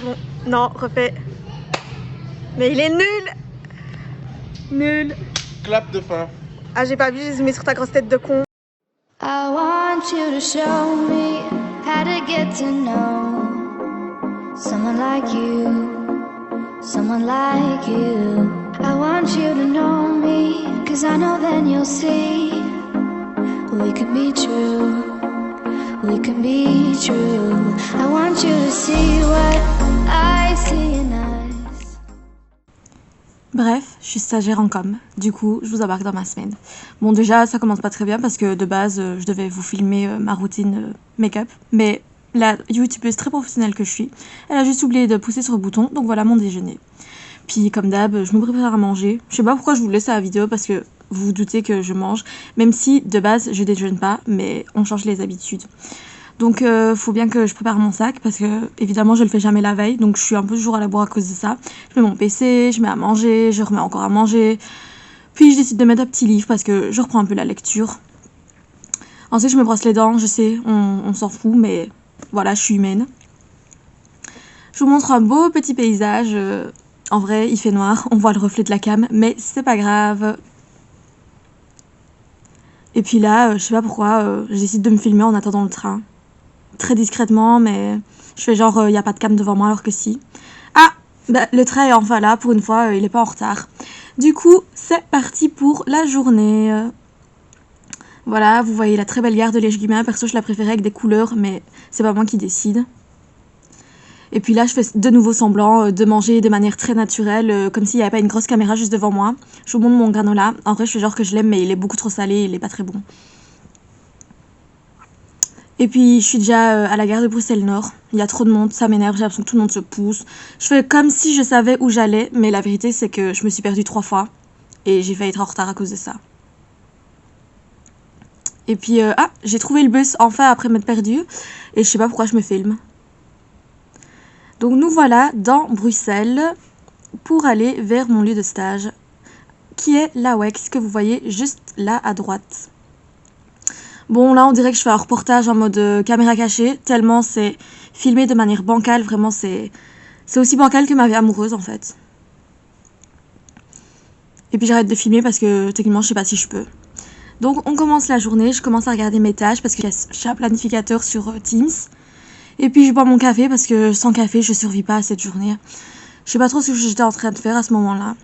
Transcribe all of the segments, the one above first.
C'est bon. Non, refais. Mais il est nul. Nul. Clap de fin. Ah, j'ai pas vu, j'ai zoomé sur ta grosse tête de con. I want you to show me how to get to know someone like you, someone like you. I want you to know me, 'cause I know then you'll see we could be true, we could be true. I want you to see what I see in us. Bref, je suis stagiaire en com, du coup je vous embarque dans ma semaine. Bon déjà ça commence pas très bien parce que de base je devais vous filmer ma routine make-up, mais la youtubeuse très professionnelle que je suis, elle a juste oublié de pousser sur le bouton, donc voilà mon déjeuner. Puis comme d'hab, je me prépare à manger. Je sais pas pourquoi je vous laisse à la vidéo parce que vous vous doutez que je mange, même si de base je déjeune pas, mais on change les habitudes. Donc faut bien que je prépare mon sac parce que évidemment je le fais jamais la veille, donc je suis un peu toujours à la bourre à cause de ça. Je mets mon PC, je mets à manger, je remets encore à manger. Puis je décide de mettre un petit livre parce que je reprends un peu la lecture. Ensuite je me brosse les dents, je sais, on s'en fout, mais voilà, je suis humaine. Je vous montre un beau petit paysage. En vrai il fait noir, on voit le reflet de la cam, mais c'est pas grave. Et puis là, je sais pas pourquoi, je décide de me filmer en attendant le train. Très discrètement, mais je fais genre y a pas de cam devant moi alors que si. Ah, bah, le train est enfin là, pour une fois il est pas en retard. Du coup c'est parti pour la journée. Voilà, vous voyez la très belle gare de Lège-Guimain. Perso je la préférais avec des couleurs, mais c'est pas moi qui décide. Et puis là je fais de nouveau semblant de manger de manière très naturelle, comme s'il n'y avait pas une grosse caméra juste devant moi. Je vous montre mon granola. En vrai je fais genre que je l'aime, mais il est beaucoup trop salé, il est pas très bon. Et puis je suis déjà à la gare de Bruxelles-Nord. Il y a trop de monde, ça m'énerve, j'ai l'impression que tout le monde se pousse. Je fais comme si je savais où j'allais, mais la vérité c'est que je me suis perdue 3 fois. Et j'ai failli être en retard à cause de ça. Et puis, j'ai trouvé le bus enfin après m'être perdue. Et je sais pas pourquoi je me filme. Donc nous voilà dans Bruxelles pour aller vers mon lieu de stage, qui est la WEX, que vous voyez juste là à droite. Bon, là, on dirait que je fais un reportage en mode caméra cachée, tellement c'est filmé de manière bancale. Vraiment, c'est aussi bancal que ma vie amoureuse, en fait. Et puis, j'arrête de filmer parce que, techniquement, je sais pas si je peux. Donc, on commence la journée. Je commence à regarder mes tâches parce que j'ai un planificateur sur Teams. Et puis, je bois mon café parce que sans café, je survis pas à cette journée. Je sais pas trop ce que j'étais en train de faire à ce moment-là.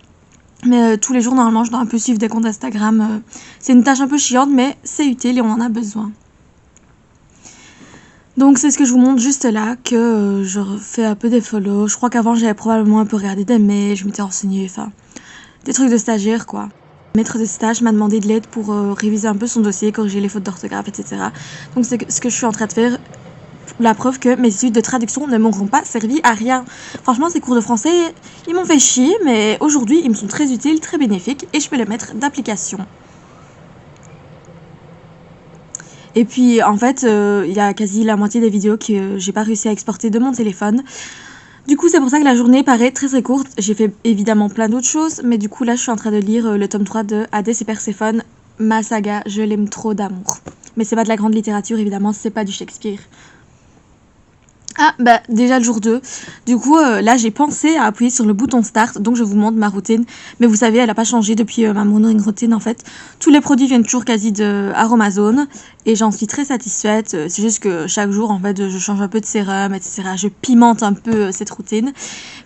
Mais tous les jours, normalement, je dois un peu suivre des comptes Instagram. C'est une tâche un peu chiante, mais c'est utile et on en a besoin. Donc, c'est ce que je vous montre juste là, que je fais un peu des follow. Je crois qu'avant, j'avais probablement un peu regardé des mails, je m'étais renseignée, enfin, des trucs de stagiaire, quoi. Le maître de stage m'a demandé de l'aide pour réviser un peu son dossier, corriger les fautes d'orthographe, etc. Donc, c'est ce que je suis en train de faire. La preuve que mes études de traduction ne m'auront pas servi à rien. Franchement, ces cours de français, ils m'ont fait chier, mais aujourd'hui, ils me sont très utiles, très bénéfiques, et je peux les mettre d'application. Et puis, en fait, il y a quasi la moitié des vidéos que j'ai pas réussi à exporter de mon téléphone. Du coup, c'est pour ça que la journée paraît très très courte. J'ai fait évidemment plein d'autres choses, mais du coup, là, je suis en train de lire le tome 3 de Hadès et Perséphone, ma saga, je l'aime trop d'amour. Mais c'est pas de la grande littérature, évidemment, c'est pas du Shakespeare. Ah, bah déjà le jour 2. Du coup, là, j'ai pensé à appuyer sur le bouton Start, donc je vous montre ma routine. Mais vous savez, elle n'a pas changé depuis ma morning routine, en fait. Tous les produits viennent toujours quasi de Aromazone, et j'en suis très satisfaite. C'est juste que chaque jour, en fait, je change un peu de sérum, etc. Je pimente un peu cette routine.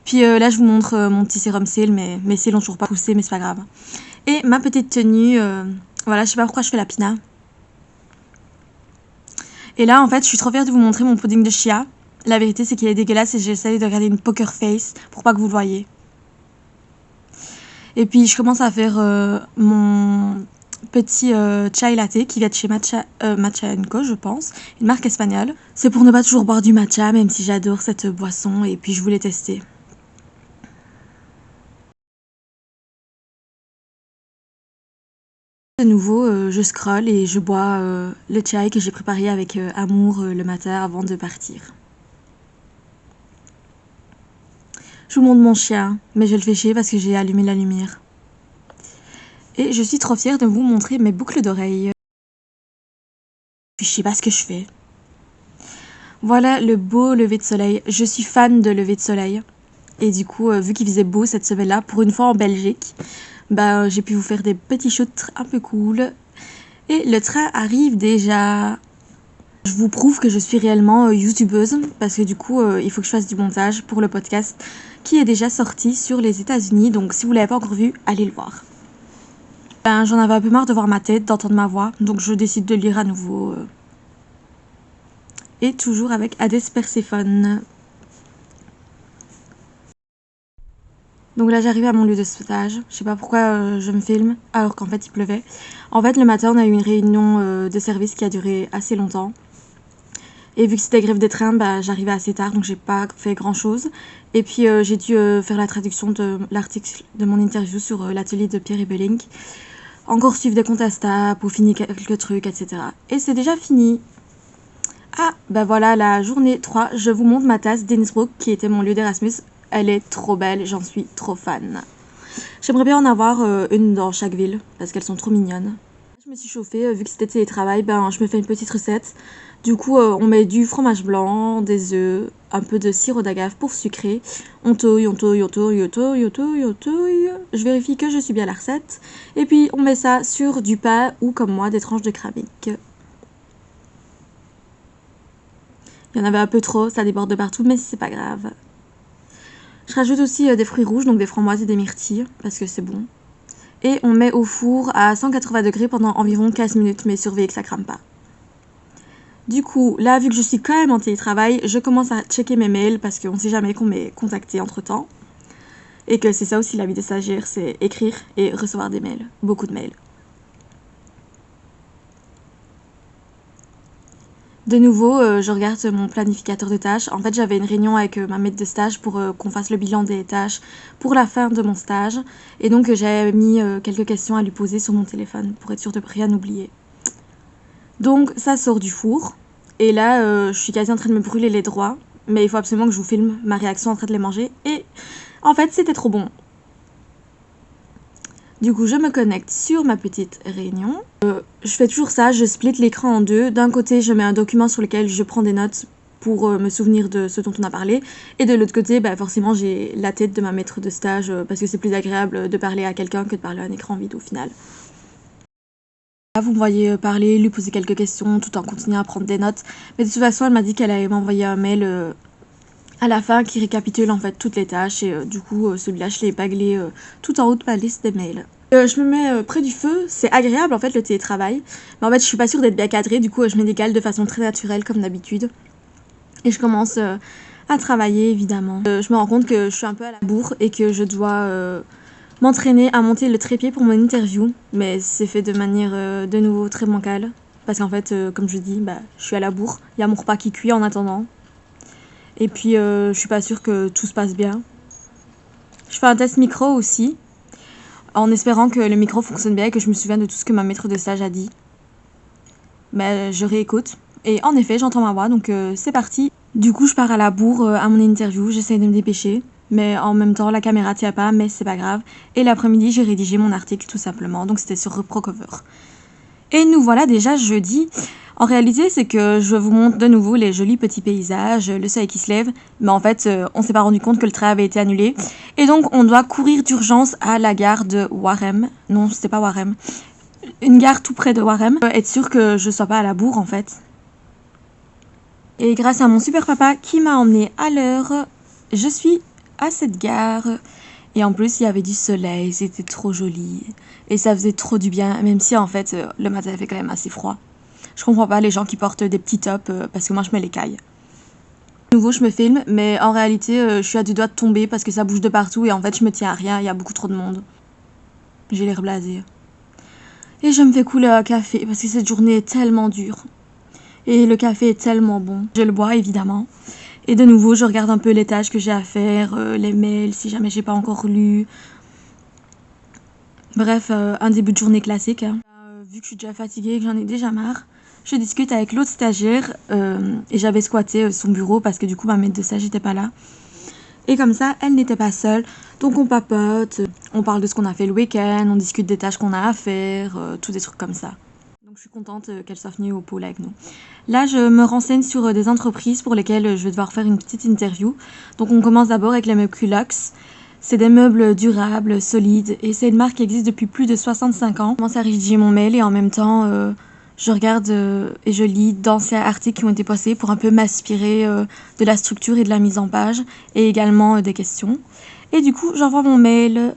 Puis là, je vous montre mon petit sérum cils, mais mes cils n'ont toujours pas poussé, mais c'est pas grave. Et ma petite tenue, voilà, je sais pas pourquoi je fais la pina. Et là, en fait, je suis trop fière de vous montrer mon pudding de chia. La vérité, c'est qu'il est dégueulasse et j'essaie de garder une poker face pour pas que vous le voyez. Et puis, je commence à faire mon petit chai latte qui vient de chez Matcha Co, je pense. Une marque espagnole. C'est pour ne pas toujours boire du matcha, même si j'adore cette boisson et puis je voulais tester. De nouveau, je scrolle et je bois le chai que j'ai préparé avec amour le matin avant de partir. Je vous montre mon chien, mais je le fais chier parce que j'ai allumé la lumière. Et je suis trop fière de vous montrer mes boucles d'oreilles. Puis je sais pas ce que je fais. Voilà le beau lever de soleil. Je suis fan de lever de soleil. Et du coup, vu qu'il faisait beau cette semaine-là, pour une fois en Belgique, bah, j'ai pu vous faire des petits shoots un peu cool. Et le train arrive déjà. Je vous prouve que je suis réellement youtubeuse parce que du coup, il faut que je fasse du montage pour le podcast qui est déjà sorti sur les États-Unis. Donc si vous l'avez pas encore vu, allez le voir. Ben, j'en avais un peu marre de voir ma tête, d'entendre ma voix, donc je décide de lire à nouveau. Et toujours avec Hades Perséphone. Donc là j'arrive à mon lieu de stage, je sais pas pourquoi je me filme alors qu'en fait il pleuvait. En fait le matin on a eu une réunion de service qui a duré assez longtemps. Et vu que c'était grève des trains, bah, j'arrivais assez tard donc j'ai pas fait grand chose. Et puis j'ai dû faire la traduction de l'article de mon interview sur l'atelier de Pierre Ebelink. Encore suivre des comptes Insta, peaufiner quelques trucs, etc. Et c'est déjà fini. Ah bah voilà la journée 3, je vous montre ma tasse d'Innsbruck qui était mon lieu d'Erasmus. Elle est trop belle, j'en suis trop fan. J'aimerais bien en avoir une dans chaque ville, parce qu'elles sont trop mignonnes. Je me suis chauffée, vu que c'était télétravail, ben, je me fais une petite recette. Du coup, on met du fromage blanc, des œufs, un peu de sirop d'agave pour sucrer. On touille, on touille, on touille, on touille, on touille, on touille. Je vérifie que je suis bien à la recette. Et puis, on met ça sur du pain ou, comme moi, des tranches de céramique. Il y en avait un peu trop, ça déborde de partout, mais c'est pas grave. Je rajoute aussi des fruits rouges, donc des framboises et des myrtilles, parce que c'est bon. Et on met au four à 180 degrés pendant environ 15 minutes, mais surveillez que ça crame pas. Du coup, là, vu que je suis quand même en télétravail, je commence à checker mes mails, parce qu'on sait jamais qu'on m'ait contacté entre-temps. Et que c'est ça aussi la vie des stagiaires, c'est écrire et recevoir des mails. Beaucoup de mails. De nouveau, je regarde mon planificateur de tâches. En fait, j'avais une réunion avec ma maître de stage pour qu'on fasse le bilan des tâches pour la fin de mon stage. Et donc, j'avais mis quelques questions à lui poser sur mon téléphone pour être sûre de rien oublier. Donc, ça sort du four. Et là, je suis quasi en train de me brûler les doigts. Mais il faut absolument que je vous filme ma réaction en train de les manger. Et en fait, c'était trop bon. Du coup, je me connecte sur ma petite réunion. Je fais toujours ça, je split l'écran en deux. D'un côté, je mets un document sur lequel je prends des notes pour me souvenir de ce dont on a parlé. Et de l'autre côté, bah, forcément, j'ai la tête de ma maître de stage parce que c'est plus agréable de parler à quelqu'un que de parler à un écran vide au final. Là, vous me voyez parler, lui poser quelques questions tout en continuant à prendre des notes. Mais de toute façon, elle m'a dit qu'elle allait m'envoyer un mail à la fin qui récapitule en fait toutes les tâches. Et du coup, celui-là, je l'ai épinglé tout en haut de ma liste des mails. Je me mets près du feu, c'est agréable en fait le télétravail, mais en fait je suis pas sûre d'être bien cadrée, du coup je m'édégale de façon très naturelle comme d'habitude. Et je commence à travailler évidemment. Je me rends compte que je suis un peu à la bourre et que je dois m'entraîner à monter le trépied pour mon interview, mais c'est fait de manière de nouveau très bancale, parce qu'en fait comme je dis, bah, je suis à la bourre, il y a mon repas qui cuit en attendant, et puis je suis pas sûre que tout se passe bien. Je fais un test micro aussi, en espérant que le micro fonctionne bien et que je me souvienne de tout ce que ma maître de stage a dit. Mais je réécoute. Et en effet, j'entends ma voix, donc c'est parti. Du coup, je pars à la bourre à mon interview, j'essaie de me dépêcher. Mais en même temps, la caméra tient pas, mais c'est pas grave. Et l'après-midi, j'ai rédigé mon article tout simplement, donc c'était sur Reprocover. Et nous voilà déjà jeudi. En réalité, c'est que je vous montre de nouveau les jolis petits paysages, le soleil qui se lève. Mais en fait, on s'est pas rendu compte que le train avait été annulé. Et donc, on doit courir d'urgence à la gare de Warem. Non, c'était pas Warem. Une gare tout près de Warem. Être sûr que je sois pas à la bourre, en fait. Et grâce à mon super papa qui m'a emmené à l'heure, je suis à cette gare. Et en plus, il y avait du soleil, c'était trop joli. Et ça faisait trop du bien, même si en fait, le matin fait quand même assez froid. Je comprends pas les gens qui portent des petits tops parce que moi je mets les cailles. De nouveau, je me filme, mais en réalité, je suis à deux doigts de tomber parce que ça bouge de partout et en fait, je me tiens à rien, il y a beaucoup trop de monde. J'ai l'air blasée. Et je me fais couler un café parce que cette journée est tellement dure. Et le café est tellement bon. Je le bois évidemment. Et de nouveau, je regarde un peu les tâches que j'ai à faire, les mails si jamais j'ai pas encore lu. Bref, un début de journée classique. Hein. Vu que je suis déjà fatiguée et que j'en ai déjà marre, je discute avec l'autre stagiaire et j'avais squatté son bureau parce que du coup ma maître de stage n'était pas là. Et comme ça, elle n'était pas seule. Donc on papote, on parle de ce qu'on a fait le week-end, on discute des tâches qu'on a à faire, tous des trucs comme ça. Donc je suis contente qu'elle soit venue au pôle avec nous. Là, je me renseigne sur des entreprises pour lesquelles je vais devoir faire une petite interview. Donc on commence d'abord avec les meubles Culux. C'est des meubles durables, solides, et c'est une marque qui existe depuis plus de 65 ans. Je commence à rédiger mon mail et en même temps, je regarde et je lis d'anciens articles qui ont été postés pour un peu m'inspirer de la structure et de la mise en page, et également des questions. Et du coup, j'envoie mon mail.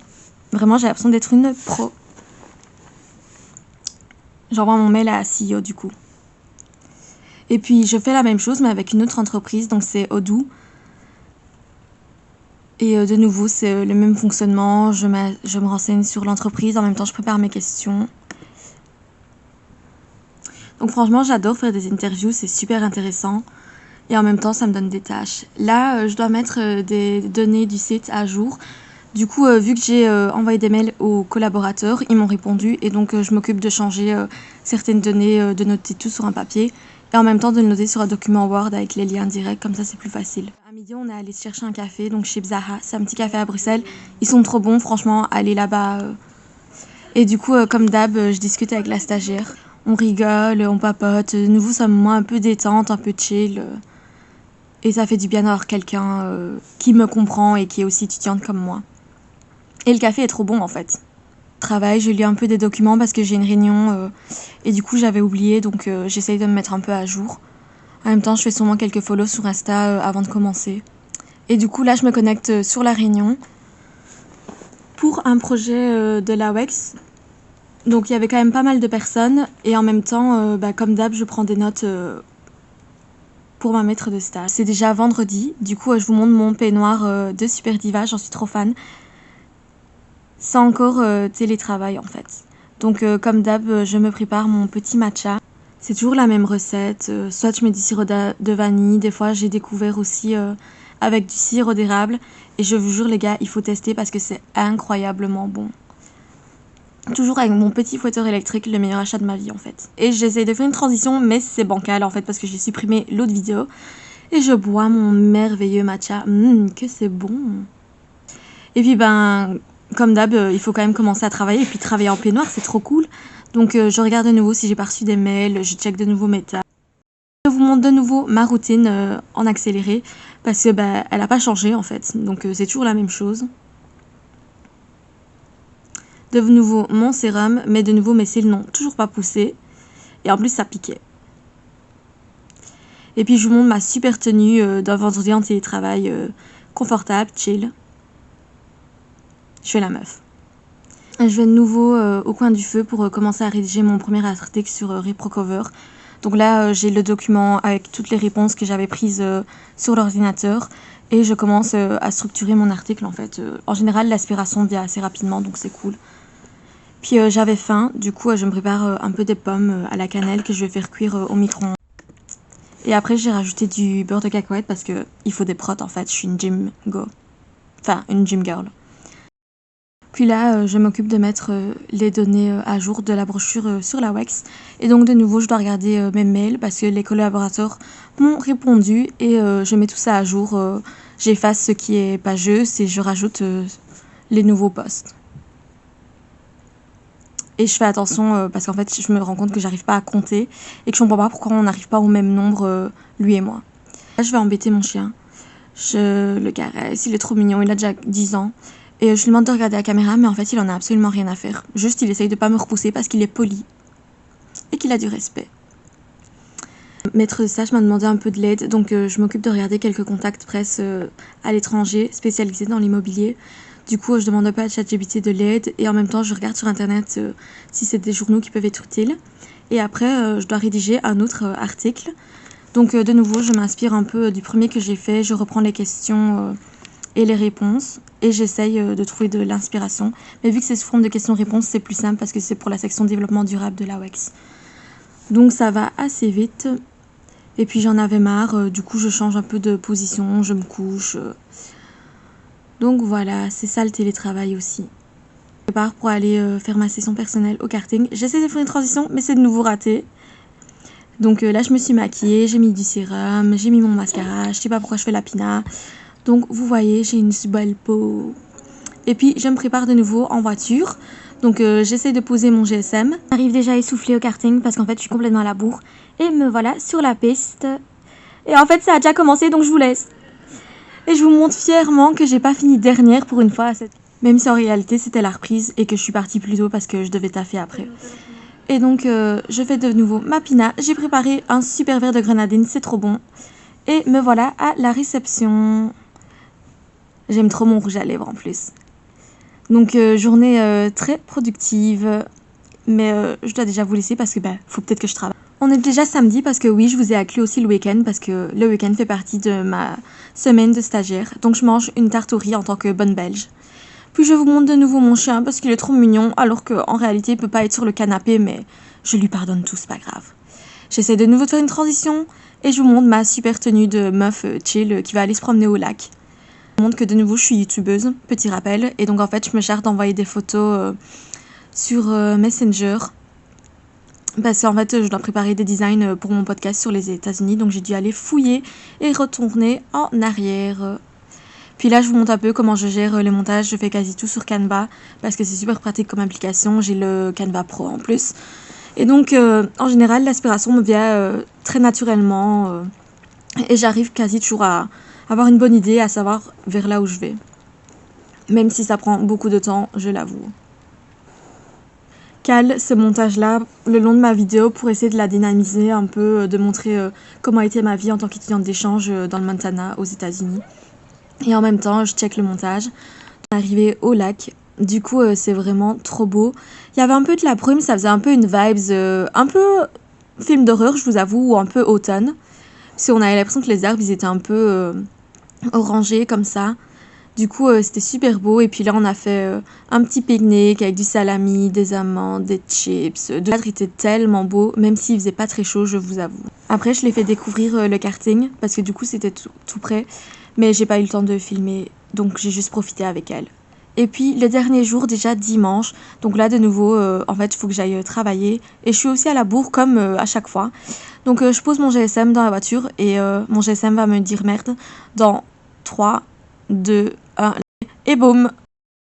Vraiment, j'ai l'impression d'être une pro. J'envoie mon mail à CEO du coup. Et puis, je fais la même chose, mais avec une autre entreprise, donc c'est Odoo. Et de nouveau, c'est le même fonctionnement. Je me renseigne sur l'entreprise. En même temps, je prépare mes questions. Donc franchement, j'adore faire des interviews. C'est super intéressant. Et en même temps, ça me donne des tâches. Là, je dois mettre des données du site à jour. Du coup, vu que j'ai envoyé des mails aux collaborateurs, ils m'ont répondu. Et donc, je m'occupe de changer certaines données, de noter tout sur un papier. Et en même temps, de le noter sur un document Word avec les liens directs. Comme ça, c'est plus facile. À midi, on est allé chercher un café. Donc, chez Zaha. C'est un petit café à Bruxelles. Ils sont trop bons, franchement. Allez là-bas. Et du coup, comme d'hab, je discute avec la stagiaire. On rigole, on papote. De nouveau, ça me met un peu détente, un peu chill. Et ça fait du bien d'avoir quelqu'un qui me comprend et qui est aussi étudiante comme moi. Et le café est trop bon en fait. Travail, je lis un peu des documents parce que j'ai une réunion et du coup j'avais oublié, donc j'essaye de me mettre un peu à jour. En même temps, je fais sûrement quelques follows sur Insta avant de commencer. Et du coup là, je me connecte sur la réunion pour un projet de la WEX. Donc il y avait quand même pas mal de personnes et en même temps, comme d'hab, je prends des notes pour ma maître de stage. C'est déjà vendredi, du coup je vous montre mon peignoir de Super Diva, j'en suis trop fan. C'est encore télétravail en fait. Donc comme d'hab, je me prépare mon petit matcha. C'est toujours la même recette. Soit je mets du sirop de vanille. Des fois j'ai découvert aussi avec du sirop d'érable. Et je vous jure les gars, il faut tester parce que c'est incroyablement bon. Toujours avec mon petit fouetteur électrique, le meilleur achat de ma vie en fait. Et j'essaie de faire une transition mais c'est bancal en fait parce que j'ai supprimé l'autre vidéo. Et je bois mon merveilleux matcha. Que c'est bon. Et puis comme d'hab, il faut quand même commencer à travailler. Et puis travailler en peignoir, c'est trop cool. Donc je regarde de nouveau si j'ai pas reçu des mails. Je check de nouveau mes tâches. Je vous montre de nouveau ma routine en accéléré. Parce que elle a pas changé en fait. Donc c'est toujours la même chose. De nouveau mon sérum. Mais de nouveau mes cils n'ont toujours pas poussé. Et en plus ça piquait. Et puis je vous montre ma super tenue d'un vendredi en télétravail confortable, chill. Je fais la meuf. Je vais de nouveau au coin du feu pour commencer à rédiger mon premier article sur ReproCover. Donc là, j'ai le document avec toutes les réponses que j'avais prises sur l'ordinateur. Et je commence à structurer mon article en fait. En général, l'aspiration vient assez rapidement, donc c'est cool. Puis j'avais faim, du coup je me prépare un peu des pommes à la cannelle que je vais faire cuire au micro-ondes. Et après, j'ai rajouté du beurre de cacahuète parce qu'il faut des protes en fait. Je suis une gym go. Enfin, une gym girl. Puis là, je m'occupe de mettre les données à jour de la brochure sur la WEX. Et donc de nouveau, je dois regarder mes mails parce que les collaborateurs m'ont répondu et je mets tout ça à jour. J'efface ce qui est pageux et je rajoute les nouveaux posts. Et je fais attention parce qu'en fait, je me rends compte que j'arrive pas à compter et que je comprends pas pourquoi on n'arrive pas au même nombre, lui et moi. Là, je vais embêter mon chien. Je le caresse, il est trop mignon, il a déjà 10 ans. Et je lui demande de regarder la caméra, mais en fait, il en a absolument rien à faire. Juste, il essaye de pas me repousser parce qu'il est poli et qu'il a du respect. Maître de stage m'a demandé un peu de l'aide, donc je m'occupe de regarder quelques contacts presse à l'étranger, spécialisés dans l'immobilier. Du coup, je demande un peu à ChatGPT de l'aide et en même temps, je regarde sur Internet si c'est des journaux qui peuvent être utiles. Et après, je dois rédiger un autre article. Donc, de nouveau, je m'inspire un peu du premier que j'ai fait. Je reprends les questions et les réponses et j'essaye de trouver de l'inspiration. Mais vu que c'est sous forme de questions-réponses, c'est plus simple parce que c'est pour la section développement durable de la WEX. Donc, ça va assez vite. Et puis, j'en avais marre. Du coup, je change un peu de position, je me couche. Donc voilà, c'est ça le télétravail aussi. Je pars pour aller faire ma session personnelle au karting. J'essaie de faire une transition, mais c'est de nouveau raté. Donc là, je me suis maquillée, j'ai mis du sérum, j'ai mis mon mascara. Je sais pas pourquoi je fais la pina. Donc vous voyez, j'ai une belle peau. Et puis, je me prépare de nouveau en voiture Donc j'essaie de poser mon GSM. J'arrive déjà essoufflée au karting parce qu'en fait je suis complètement à la bourre. Et me voilà sur la piste. Et en fait ça a déjà commencé donc je vous laisse. Et je vous montre fièrement que j'ai pas fini dernière pour une fois à cette... Même si en réalité c'était la reprise et que je suis partie plus tôt parce que je devais taffer après. Et donc je fais de nouveau ma pina. J'ai préparé un super verre de grenadine, c'est trop bon. Et me voilà à la réception. J'aime trop mon rouge à lèvres en plus. Donc journée très productive. Mais je dois déjà vous laisser parce que faut peut-être que je travaille. On est déjà samedi parce que oui, je vous ai inclus aussi le week-end parce que le week-end fait partie de ma semaine de stagiaire. Donc je mange une tarte aux riz en tant que bonne belge. Puis je vous montre de nouveau mon chien parce qu'il est trop mignon alors qu'en réalité il peut pas être sur le canapé mais je lui pardonne tout, c'est pas grave. J'essaie de nouveau de faire une transition et je vous montre ma super tenue de meuf chill qui va aller se promener au lac. Je vous montre que de nouveau je suis youtubeuse, petit rappel. Et donc en fait je me charge d'envoyer des photos sur Messenger. Parce qu'en fait je dois préparer des designs pour mon podcast sur les États-Unis. Donc j'ai dû aller fouiller et retourner en arrière. Puis là je vous montre un peu comment je gère le montage. Je fais quasi tout sur Canva parce que c'est super pratique comme application. J'ai le Canva Pro en plus. Et donc en général l'inspiration me vient très naturellement. Et j'arrive quasi toujours à avoir une bonne idée, à savoir vers là où je vais. Même si ça prend beaucoup de temps, je l'avoue. Cale ce montage-là le long de ma vidéo pour essayer de la dynamiser un peu, de montrer comment a été ma vie en tant qu'étudiante d'échange dans le Montana, aux États-Unis. Et en même temps, je check le montage. On est arrivé au lac. Du coup, c'est vraiment trop beau. Il y avait un peu de la brume, ça faisait un peu une vibes, un peu film d'horreur, je vous avoue, ou un peu automne. Parce qu'on avait l'impression que les arbres, ils étaient un peu orangés comme ça. Du coup, c'était super beau. Et puis là, on a fait un petit pique-nique avec du salami, des amandes, des chips. Le cadre était tellement beau, même s'il faisait pas très chaud, je vous avoue. Après, je l'ai fait découvrir le karting, parce que du coup, c'était tout près. Mais j'ai pas eu le temps de filmer, donc j'ai juste profité avec elle. Et puis, le dernier jour, déjà dimanche. Donc là, de nouveau, en fait, il faut que j'aille travailler. Et je suis aussi à la bourre, comme à chaque fois. Donc, je pose mon GSM dans la voiture. Et mon GSM va me dire merde dans 3, 2, 1. Et boum.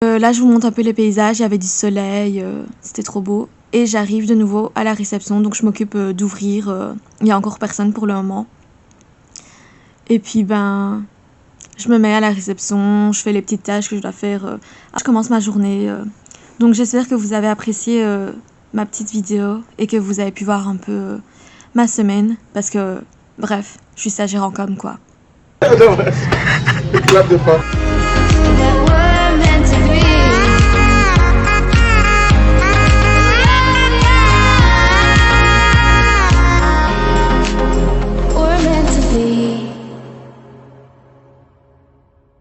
Là, je vous montre un peu les paysages. Il y avait du soleil. C'était trop beau. Et j'arrive de nouveau à la réception. Donc, je m'occupe d'ouvrir. Il n'y a encore personne pour le moment. Et puis, je me mets à la réception, je fais les petites tâches que je dois faire. Je commence ma journée. Donc j'espère que vous avez apprécié ma petite vidéo et que vous avez pu voir un peu ma semaine. Parce que, bref, je suis stagiaire en com, quoi. Non, clap de pas.